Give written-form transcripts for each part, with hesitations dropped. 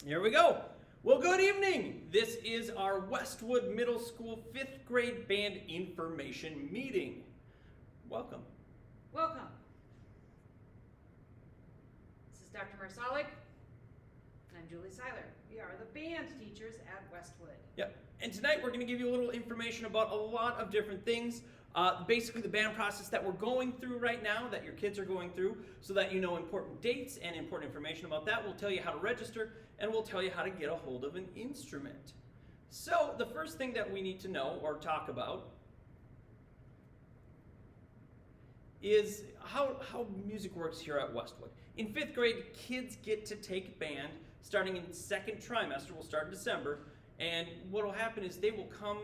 Here we go. Well, good evening. This is our Westwood Middle School 5th grade band information meeting. Welcome. Welcome. This is Dr. Marsalik, and I'm Julie Seiler. We are the band teachers at Westwood. Yep. And tonight we're going to give you a little information about a lot of different things. Basically the band process that we're going through right now, that your kids are going through, so that you know important dates and important information about that. We'll tell you how to register, and we'll tell you how to get a hold of an instrument. So the first thing that we need to know or talk about is how music works here at Westwood. In 5th grade, kids get to take band starting in 2nd trimester. We'll start in December, and what will happen is they will come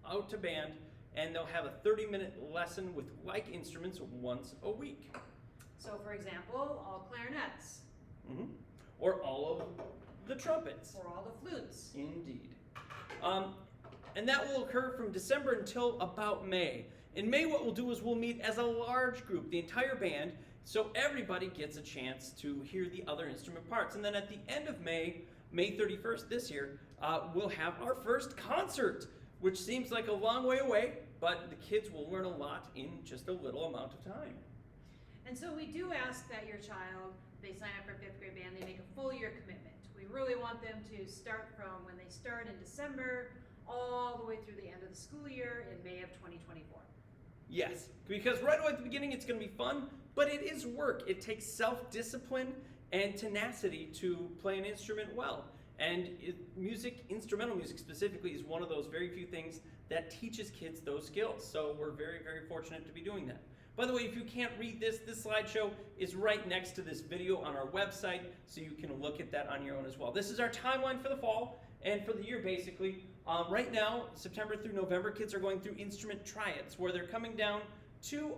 out to band and they'll have a 30-minute lesson with like instruments once a week. So for example, all clarinets. Or all of the trumpets. Or all the flutes. Indeed. And that will occur from December until about May. In May, what we'll do is we'll meet as a large group, the entire band, so everybody gets a chance to hear the other instrument parts. And then at the end of May, May 31st this year, we'll have our first concert, which seems like a long way away, but the kids will learn a lot in just a little amount of time. And so we do ask that your child, they sign up for 5th grade band, they make a full year commitment. We really want them to start from when they start in December all the way through the end of the school year in May of 2024. Yes, because right away at the beginning it's going to be fun, but it is work. It takes self-discipline and tenacity to play an instrument well. And music, instrumental music specifically, is one of those very few things that teaches kids those skills. So we're very, very fortunate to be doing that. By the way, if you can't read this slideshow is right next to this video on our website, so you can look at that on your own as well. This is our timeline for the fall and for the year, basically. Right now, September through November, kids are going through instrument tryouts, where they're coming down to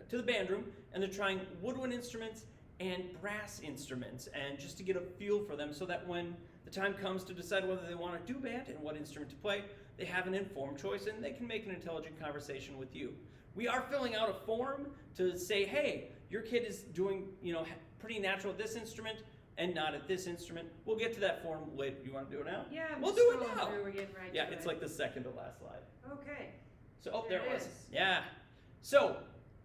the band room and they're trying woodwind instruments and brass instruments, and just to get a feel for them so that when the time comes to decide whether they want to do band and what instrument to play, they have an informed choice and they can make an intelligent conversation with you. We are filling out a form to say, hey, your kid is doing, pretty natural at this instrument and not at this instrument. We'll get to that form later. You want to do it now? Yeah, we'll do it now. We're getting right Yeah, to it's it. like the second to last slide. Okay. So, there it was. is. Yeah. So,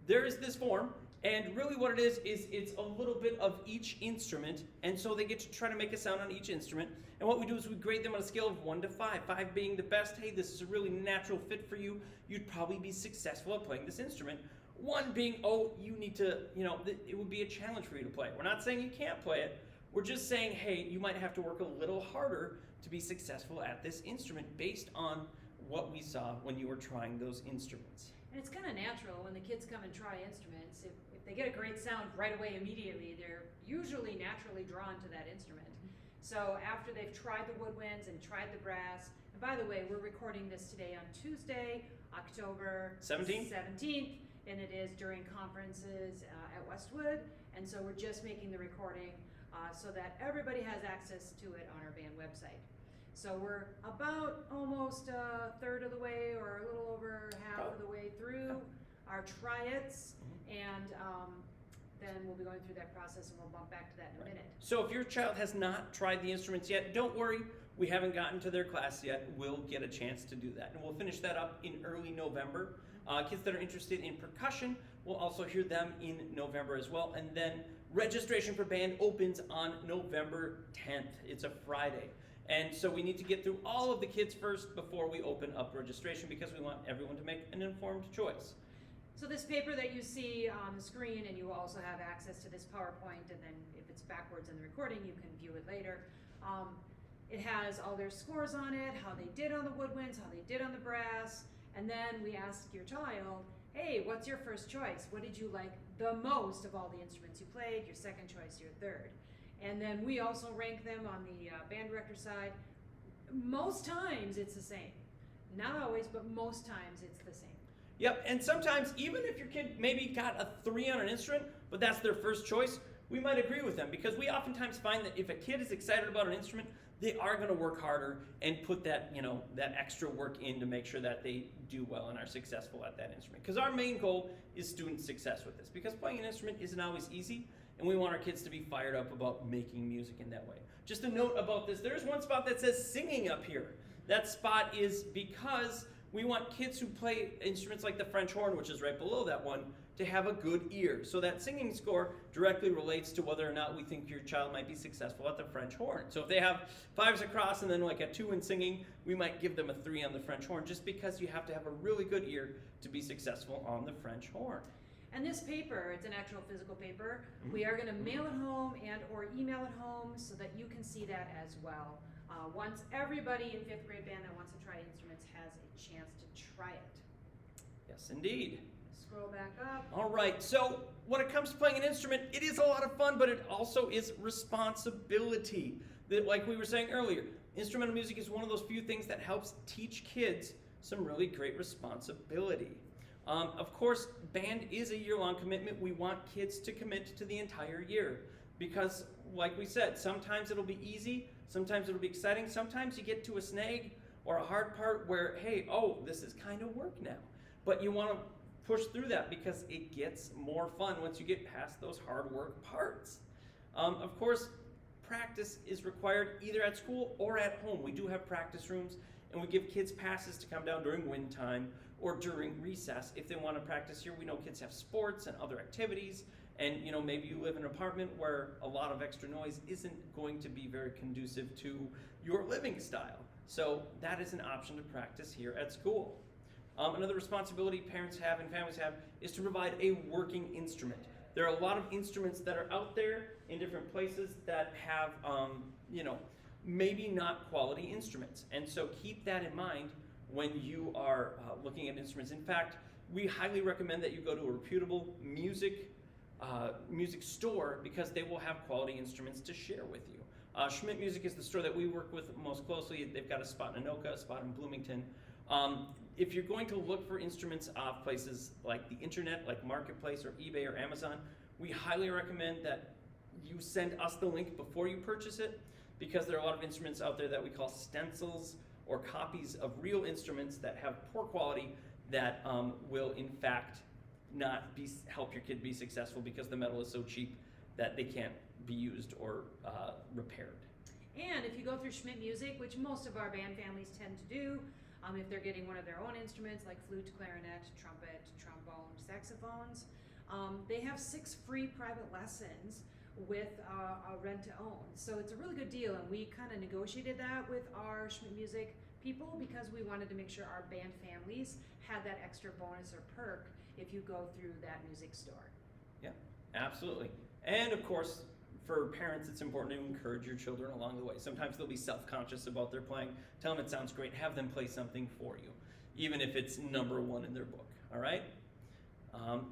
there is this form, and really what it is it's a little bit of each instrument, and so they get to try to make a sound on each instrument. And what we do is we grade them on a scale of 1 to 5. 5 being the best, hey, this is a really natural fit for you. You'd probably be successful at playing this instrument. 1 being, oh, you need to, it would be a challenge for you to play. We're not saying you can't play it. We're just saying, hey, you might have to work a little harder to be successful at this instrument based on what we saw when you were trying those instruments. And it's kind of natural when the kids come and try instruments. If they get a great sound right away immediately, they're usually naturally drawn to that instrument. So after they've tried the woodwinds and tried the brass, and by the way, we're recording this today on Tuesday, October 17th, and it is during conferences at Westwood, and so we're just making the recording so that everybody has access to it on our band website. So we're about almost a third of the way, or a little over half of the way through our tryouts, and then we'll be going through that process, and we'll bump back to that in a minute. So if your child has not tried the instruments yet, don't worry. We haven't gotten to their class yet. We'll get a chance to do that. And we'll finish that up in early November. Kids that are interested in percussion, we'll also hear them in November as well. And then registration for band opens on November 10th. It's a Friday. And so we need to get through all of the kids first before we open up registration, because we want everyone to make an informed choice. So this paper that you see on the screen, and you will also have access to this PowerPoint, and then if it's backwards in the recording, you can view it later. It has all their scores on it, how they did on the woodwinds, how they did on the brass, and then we ask your child, hey, what's your first choice? What did you like the most of all the instruments you played, your second choice, your third? And then we also rank them on the band director side. Most times it's the same. Not always, but most times it's the same. Yep, and sometimes even if your kid maybe got a 3 on an instrument, but that's their first choice, we might agree with them, because we oftentimes find that if a kid is excited about an instrument, they are going to work harder and put that, that extra work in to make sure that they do well and are successful at that instrument. Because our main goal is student success with this, because playing an instrument isn't always easy, and we want our kids to be fired up about making music in that way. Just a note about this, there's one spot that says singing up here. That spot is because we want kids who play instruments like the French horn, which is right below that one, to have a good ear. So that singing score directly relates to whether or not we think your child might be successful at the French horn. So if they have 5s across and then like a 2 in singing, we might give them a 3 on the French horn, just because you have to have a really good ear to be successful on the French horn. And this paper, it's an actual physical paper. We are going to mail it home and or email it home so that you can see that as well. Once everybody in 5th grade band that wants to try instruments has a chance to try it. Yes, indeed. Scroll back up. All right, so when it comes to playing an instrument, it is a lot of fun, but it also is responsibility. Like we were saying earlier, instrumental music is one of those few things that helps teach kids some really great responsibility. Of course, band is a year-long commitment. We want kids to commit to the entire year because, like we said, sometimes it'll be easy, sometimes it'll be exciting, sometimes you get to a snag or a hard part where, hey, oh, this is kind of work now. But you want to push through that because it gets more fun once you get past those hard work parts. Of course, practice is required either at school or at home. We do have practice rooms, and we give kids passes to come down during wind time or during recess if they want to practice here. We know kids have sports and other activities, and maybe you live in an apartment where a lot of extra noise isn't going to be very conducive to your living style. So that is an option to practice here at school. Another responsibility parents have and families have is to provide a working instrument. There are a lot of instruments that are out there in different places that have, maybe not quality instruments. And so keep that in mind when you are looking at instruments. In fact, we highly recommend that you go to a reputable music store because they will have quality instruments to share with you. Schmidt Music is the store that we work with most closely. They've got a spot in Anoka, a spot in Bloomington. If you're going to look for instruments off places like the internet, like Marketplace or eBay or Amazon, we highly recommend that you send us the link before you purchase it, because there are a lot of instruments out there that we call stencils or copies of real instruments that have poor quality that will in fact not help your kid be successful because the metal is so cheap that they can't be used or repaired. And if you go through Schmidt Music, which most of our band families tend to do, if they're getting one of their own instruments like flute, clarinet, trumpet, trombone, saxophones, they have 6 free private lessons with a rent-to-own. So it's a really good deal, and we kind of negotiated that with our Schmidt Music people because we wanted to make sure our band families had that extra bonus or perk if you go through that music store. Yeah, absolutely. And of course, for parents, it's important to encourage your children along the way. Sometimes they'll be self-conscious about their playing. Tell them it sounds great. Have them play something for you, even if it's number 1 in their book, all right?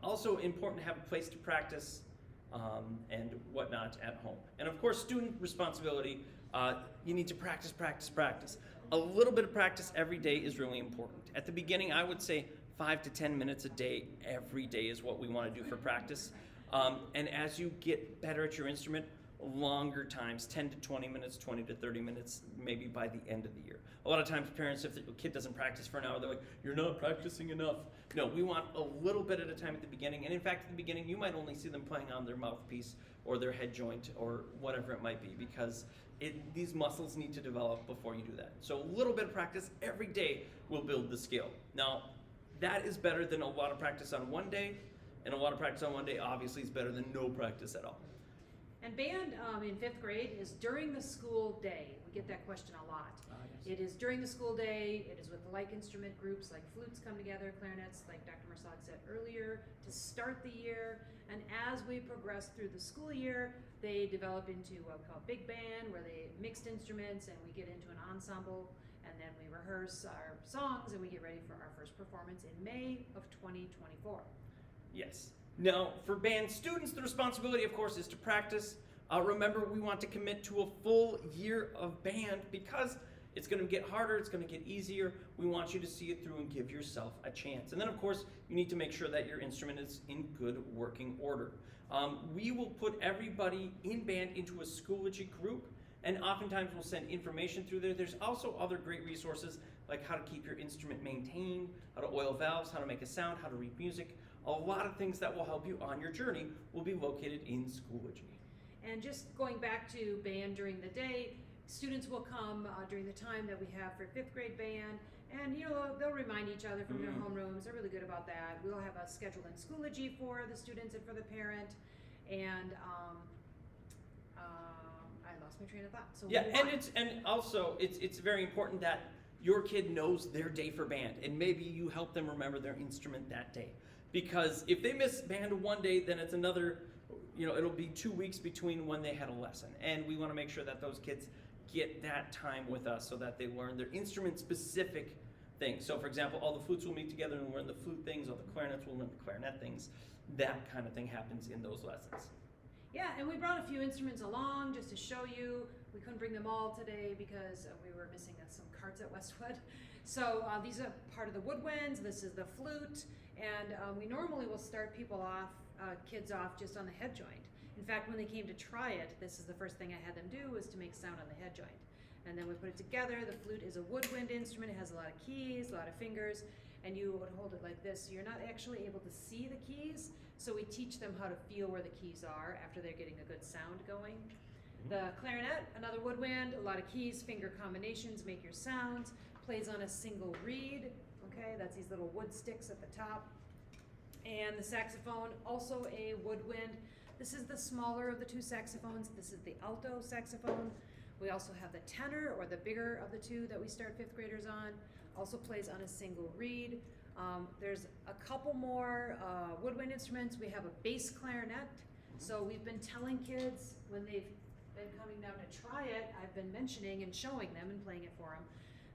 Also important to have a place to practice and whatnot at home. And of course, student responsibility, you need to practice, practice, practice. A little bit of practice every day is really important. At the beginning, I would say 5 to 10 minutes a day, every day is what we want to do for practice. And as you get better at your instrument, longer times, 10 to 20 minutes, 20 to 30 minutes, maybe by the end of the year. A lot of times parents, if the kid doesn't practice for an hour, they're like, you're not practicing enough. No, we want a little bit at a time at the beginning. And in fact, at the beginning, you might only see them playing on their mouthpiece or their head joint or whatever it might be, because these muscles need to develop before you do that. So a little bit of practice every day will build the skill. Now, that is better than a lot of practice on one day, and a lot of practice on one day obviously is better than no practice at all. And band in 5th grade is during the school day. We get that question a lot. Yes. It is during the school day. It is with like instrument groups like flutes come together, clarinets, like Dr. Marsac said earlier, to start the year. And as we progress through the school year, they develop into what we call big band, where they mixed instruments and we get into an ensemble. And then we rehearse our songs and we get ready for our first performance in May of 2024. Yes. Now, for band students, the responsibility, of course, is to practice. Remember, we want to commit to a full year of band because it's going to get harder, it's going to get easier. We want you to see it through and give yourself a chance. And then, of course, you need to make sure that your instrument is in good working order. We will put everybody in band into a Schoology group, and oftentimes we'll send information through there. There's also other great resources like how to keep your instrument maintained, how to oil valves, how to make a sound, how to read music. A lot of things that will help you on your journey will be located in Schoology. And just going back to band during the day, students will come during the time that we have for 5th grade band, and they'll remind each other from their homerooms. They're really good about that. We'll have a schedule in Schoology for the students and for the parent, and I lost my train of thought. So yeah, and also it's very important that your kid knows their day for band, and maybe you help them remember their instrument that day. Because if they miss band one day, then it's another, it'll be 2 weeks between when they had a lesson. And we want to make sure that those kids get that time with us so that they learn their instrument-specific things. So for example, all the flutes will meet together and learn the flute things, all the clarinets will learn the clarinet things. That kind of thing happens in those lessons. Yeah, and we brought a few instruments along just to show you. We couldn't bring them all today because we were missing some carts at Westwood. So these are part of the woodwinds. This is the flute, and we normally will start kids off just on the head joint. In fact, when they came to try it, this is the first thing I had them do, was to make sound on the head joint. And then we put it together. The flute is a woodwind instrument. It has a lot of keys, a lot of fingers, and you would hold it like this. So you're not actually able to see the keys, so we teach them how to feel where the keys are after they're getting a good sound going. The clarinet, another woodwind, a lot of keys, finger combinations, make your sounds, plays on a single reed, okay? That's these little wood sticks at the top. And the saxophone, also a woodwind. This is the smaller of the two saxophones. This is the alto saxophone. We also have the tenor, or the bigger of the two that we start 5th graders on. Also plays on a single reed. There's a couple more woodwind instruments. We have a bass clarinet. So we've been telling kids when they've been coming down to try it, I've been mentioning and showing them and playing it for them,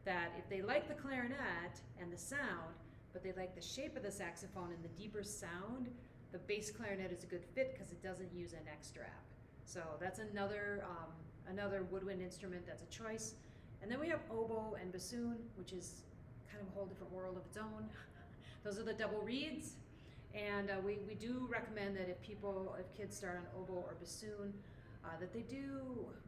that if they like the clarinet and the sound, but they like the shape of the saxophone and the deeper sound, the bass clarinet is a good fit because it doesn't use a neck strap. So that's another woodwind instrument that's a choice. And then we have oboe and bassoon, which is kind of a whole different world of its own. Those are the double reeds. And we do recommend that if kids start on oboe or bassoon, that they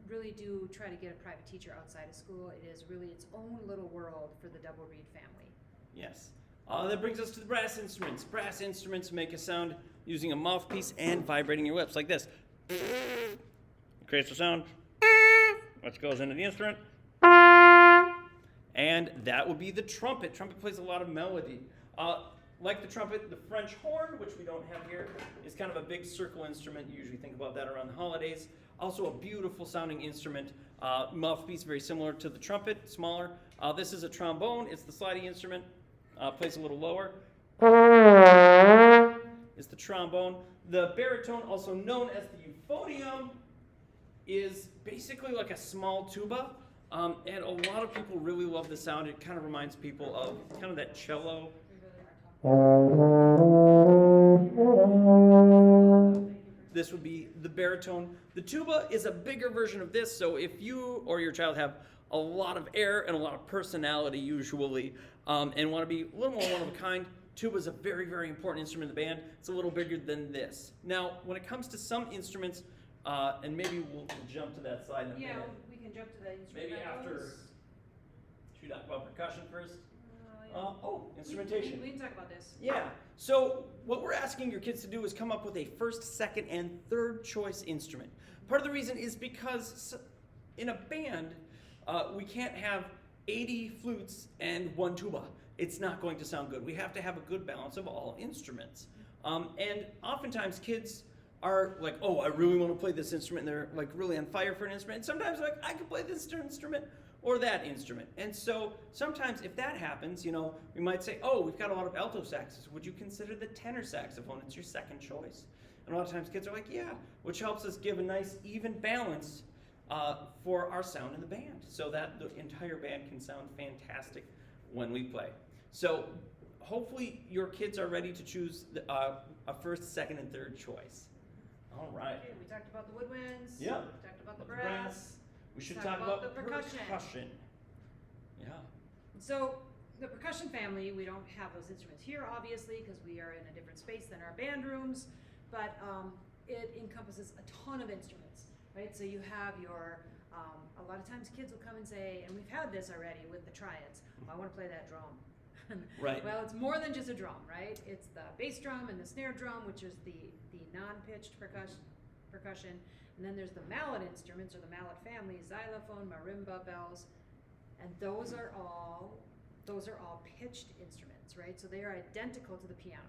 really do try to get a private teacher outside of school. It is really its own little world for the double reed family. Yes. That brings us to the brass instruments. Brass instruments make a sound using a mouthpiece and vibrating your lips like this. It creates a sound, which goes into the instrument. And that would be the trumpet. Trumpet plays a lot of melody. Like the trumpet, the French horn, which we don't have here, is kind of a big circle instrument. You usually think about that around the holidays. Also a beautiful sounding instrument. Mouthpiece very similar to the trumpet, smaller. This is a trombone. It's the sliding instrument. Plays a little lower. Is the trombone. The baritone, also known as the euphonium, is basically like a small tuba. And a lot of people really love the sound. It kind of reminds people of kind of that cello. This would be the baritone. The tuba is a bigger version of this, so if you or your child have a lot of air and a lot of personality usually, and want to be a little more one of a kind, tuba is a very, very important instrument in the band. It's a little bigger than this. Now, when it comes to some instruments, and maybe we'll jump to that slide in a minute. Yeah, we can jump to the instrument. Maybe after. Should we talk about percussion first? Instrumentation. We can talk about this. Yeah. So what we're asking your kids to do is come up with a first, second, and third choice instrument. Part of the reason is because in a band, we can't have 80 flutes and 1 tuba. It's not going to sound good. We have to have a good balance of all instruments. And oftentimes kids are like, oh, I really want to play this instrument, and they're like really on fire for an instrument. And sometimes they're like, I can play this instrument or that instrument. And so sometimes if that happens, we might say, oh, we've got a lot of alto saxes. Would you consider the tenor saxophone? It's your second choice. And a lot of times kids are like, yeah, which helps us give a nice even balance for our sound in the band so that the entire band can sound fantastic when we play. So hopefully your kids are ready to choose a first, second, and third choice. All right. Okay, we talked about the woodwinds. Yeah. We talked about the brass. We should Talk talk about about the percussion. Yeah. So the percussion family, we don't have those instruments here, obviously, because we are in a different space than our band rooms, but it encompasses a ton of instruments, right? So you have your, a lot of times kids will come and say, and we've had this already with the triads, I want to play that drum. Right. Well, it's more than just a drum, right? It's the bass drum and the snare drum, which is the non-pitched percussion. And then there's the mallet instruments, or the mallet family: xylophone, marimba, bells. And those are all pitched instruments, right? So they are identical to the piano.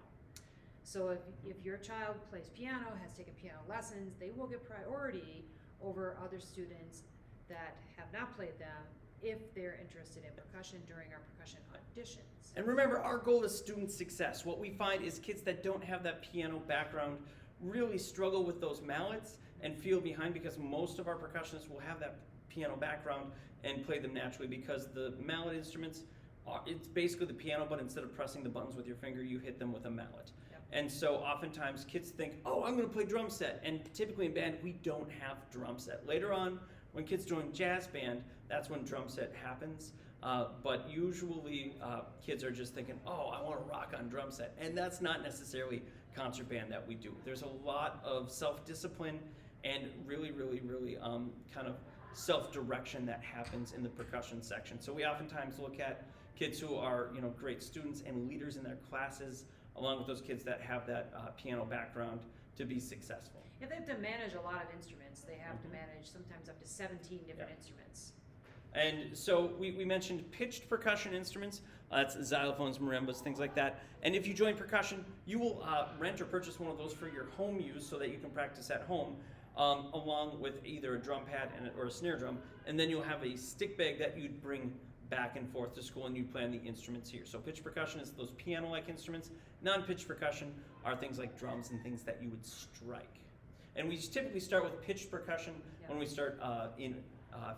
So if your child plays piano, has taken piano lessons, they will get priority over other students that have not played them if they're interested in percussion during our percussion auditions. And remember, our goal is student success. What we find is kids that don't have that piano background really struggle with those mallets and feel behind, because most of our percussionists will have that piano background and play them naturally, because the mallet instruments, it's basically the piano, but instead of pressing the buttons with your finger, you hit them with a mallet. Yep. And so oftentimes kids think, oh, I'm going to play drum set. And typically in band, we don't have drum set. Later on, when kids join jazz band, that's when drum set happens. But usually kids are just thinking, oh, I want to rock on drum set. And that's not necessarily concert band that we do. There's a lot of self-discipline and really kind of self-direction that happens in the percussion section. So we oftentimes look at kids who are, great students and leaders in their classes, along with those kids that have that piano background, to be successful. If they have to manage a lot of instruments, they have to manage sometimes up to 17 different instruments. And so we mentioned pitched percussion instruments. That's xylophones, marimbas, things like that. And if you join percussion, you will rent or purchase one of those for your home use so that you can practice at home, along with either a drum pad or a snare drum. And then you'll have a stick bag that you'd bring back and forth to school, and you play on the instruments here. So pitched percussion is those piano-like instruments. Non-pitched percussion are things like drums and things that you would strike. And we typically start with pitched percussion when we start in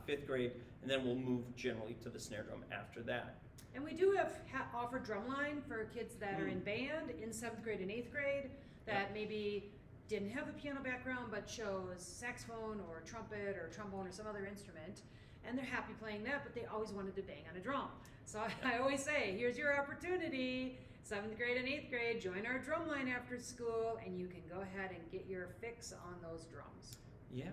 5th grade, and then we'll move generally to the snare drum after that. And we do offer drumline for kids that are in band in 7th grade and 8th grade that maybe didn't have the piano background but chose saxophone or trumpet or trombone or some other instrument, and they're happy playing that, but they always wanted to bang on a drum. So I always say, here's your opportunity. 7th grade and 8th grade, join our drumline after school, and you can go ahead and get your fix on those drums. Yeah.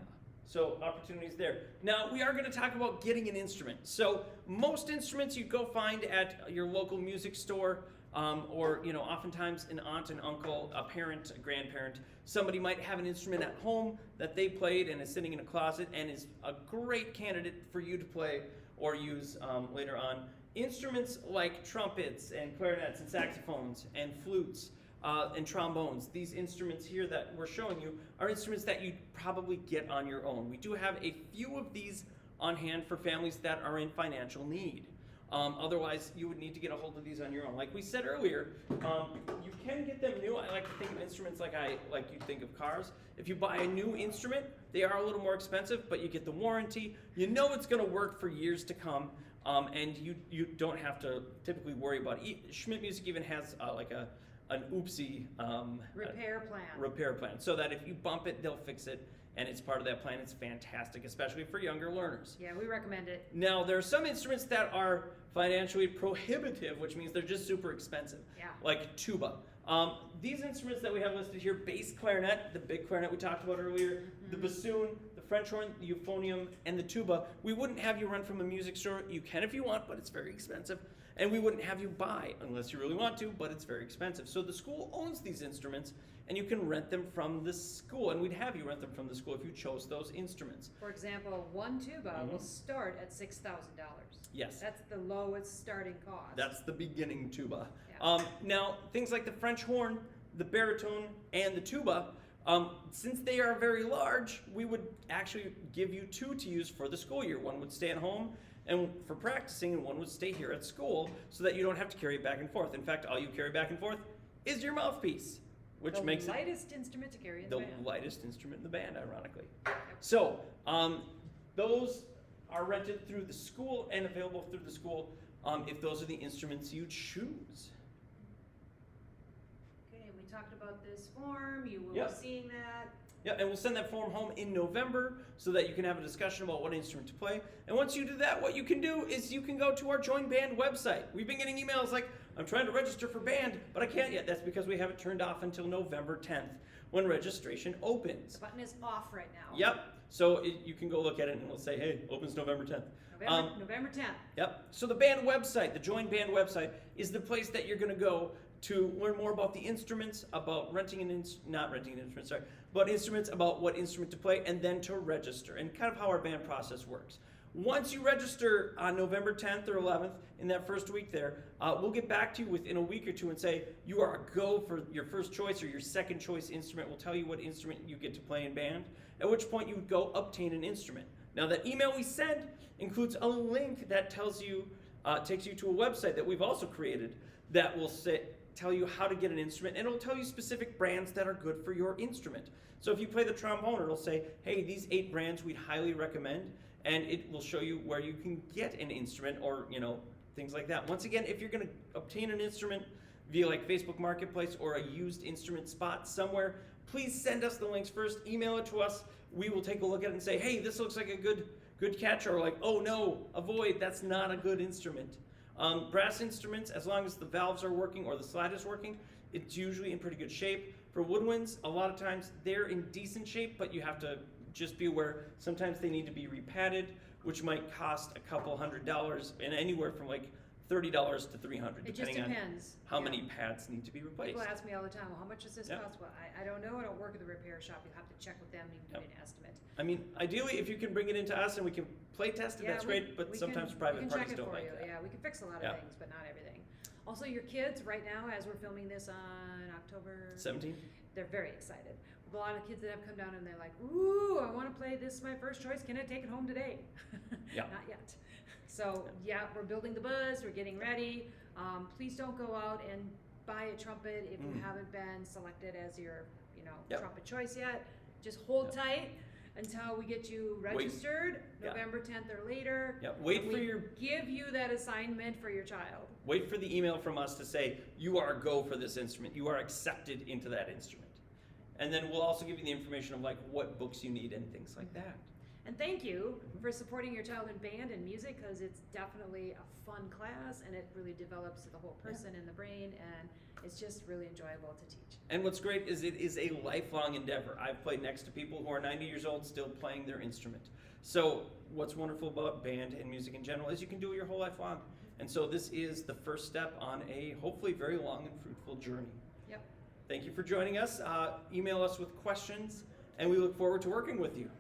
So opportunities there. Now we are going to talk about getting an instrument. So most instruments you go find at your local music store, or oftentimes an aunt and uncle, a parent, a grandparent. Somebody might have an instrument at home that they played and is sitting in a closet and is a great candidate for you to play or use later on. Instruments like trumpets and clarinets and saxophones and flutes and trombones, these instruments here that we're showing you are instruments that you'd probably get on your own. We do have a few of these on hand for families that are in financial need. Otherwise, you would need to get a hold of these on your own. Like we said earlier, you can get them new. I like to think of instruments like you think of cars. If you buy a new instrument, they are a little more expensive, but you get the warranty. You know it's going to work for years to come, and you don't have to typically worry about it. Schmidt Music even has an oopsie repair plan, so that if you bump it, they'll fix it. And it's part of that plan. It's fantastic, especially for younger learners. Yeah, we recommend it. Now, there are some instruments that are financially prohibitive, which means they're just super expensive, like tuba. These instruments that we have listed here: bass clarinet, the big clarinet we talked about earlier, the bassoon, the French horn, the euphonium, and the tuba. We wouldn't have you rent from a music store. You can if you want, but it's very expensive. And we wouldn't have you buy unless you really want to, but it's very expensive. So the school owns these instruments, and you can rent them from the school, and we'd have you rent them from the school if you chose those instruments. For example, one tuba will start at $6,000. Yes. That's the lowest starting cost. That's the beginning tuba. Yeah. Now, things like the French horn, the baritone, and the tuba, since they are very large, we would actually give you two to use for the school year. One would stay at home and for practicing, and one would stay here at school, so that you don't have to carry it back and forth. In fact, all you carry back and forth is your mouthpiece, which makes it the lightest instrument to carry in the band. The lightest instrument in the band, ironically. So those are rented through the school and available through the school if those are the instruments you choose. Okay, we talked about this form. You will be seeing that. Yeah, and we'll send that form home in November so that you can have a discussion about what instrument to play. And once you do that, what you can do is you can go to our Join Band website. We've been getting emails like, I'm trying to register for band, but I can't yet. That's because we have it turned off until November 10th when registration opens. The button is off right now. Yep. So you can go look at it and it'll say, hey, opens November 10th. November 10th. Yep. So the band website, the Join Band website, is the place that you're going to go to learn more about the instruments, about not renting an instrument, sorry, about instruments, about what instrument to play, and then to register, and kind of how our band process works. Once you register on November 10th or 11th, in that first week there, we'll get back to you within a week or two and say, you are a go for your first choice or your second choice instrument. We'll tell you what instrument you get to play in band, at which point you would go obtain an instrument. Now that email we send includes a link that tells you, takes you to a website that we've also created that will tell you how to get an instrument, and it'll tell you specific brands that are good for your instrument. So if you play the trombone, it'll say, hey, these 8 brands we'd highly recommend, and it will show you where you can get an instrument or, things like that. Once again, if you're going to obtain an instrument via like Facebook Marketplace or a used instrument spot somewhere, please send us the links first, email it to us. We will take a look at it and say, hey, this looks like a good catch, or like, oh no, avoid, that's not a good instrument. Brass instruments, as long as the valves are working or the slide is working, it's usually in pretty good shape. For woodwinds, a lot of times they're in decent shape, but you have to just be aware sometimes they need to be repadded, which might cost a couple $100 and anywhere from like $30 to $300, depending on how many pads need to be replaced. People ask me all the time, well, how much does this cost? Well, I don't know. I don't work at the repair shop. You'll have to check with them and give me an estimate. I mean, ideally, if you can bring it into us and we can play test it, that's great, but sometimes private parties don't like that. Yeah, we can fix a lot of things, but not everything. Also, your kids, right now, as we're filming this on October 17th, they're very excited. A lot of kids that have come down and they're like, ooh, I want to play this, my first choice. Can I take it home today? Yeah. Not yet. So, yeah, we're building the buzz. We're getting ready. Please don't go out and buy a trumpet if you haven't been selected as your, trumpet choice yet. Just hold tight until we get you registered, November 10th or later. Yeah. Give you that assignment for your child. Wait for the email from us to say, you are a go for this instrument. You are accepted into that instrument. And then we'll also give you the information of like what books you need and things like that. And thank you for supporting your child in band and music, because it's definitely a fun class and it really develops the whole person in the brain, and it's just really enjoyable to teach. And what's great is it is a lifelong endeavor. I've played next to people who are 90 years old still playing their instrument. So what's wonderful about band and music in general is you can do it your whole life long. And so this is the first step on a hopefully very long and fruitful journey. Yep. Thank you for joining us. Email us with questions, and we look forward to working with you.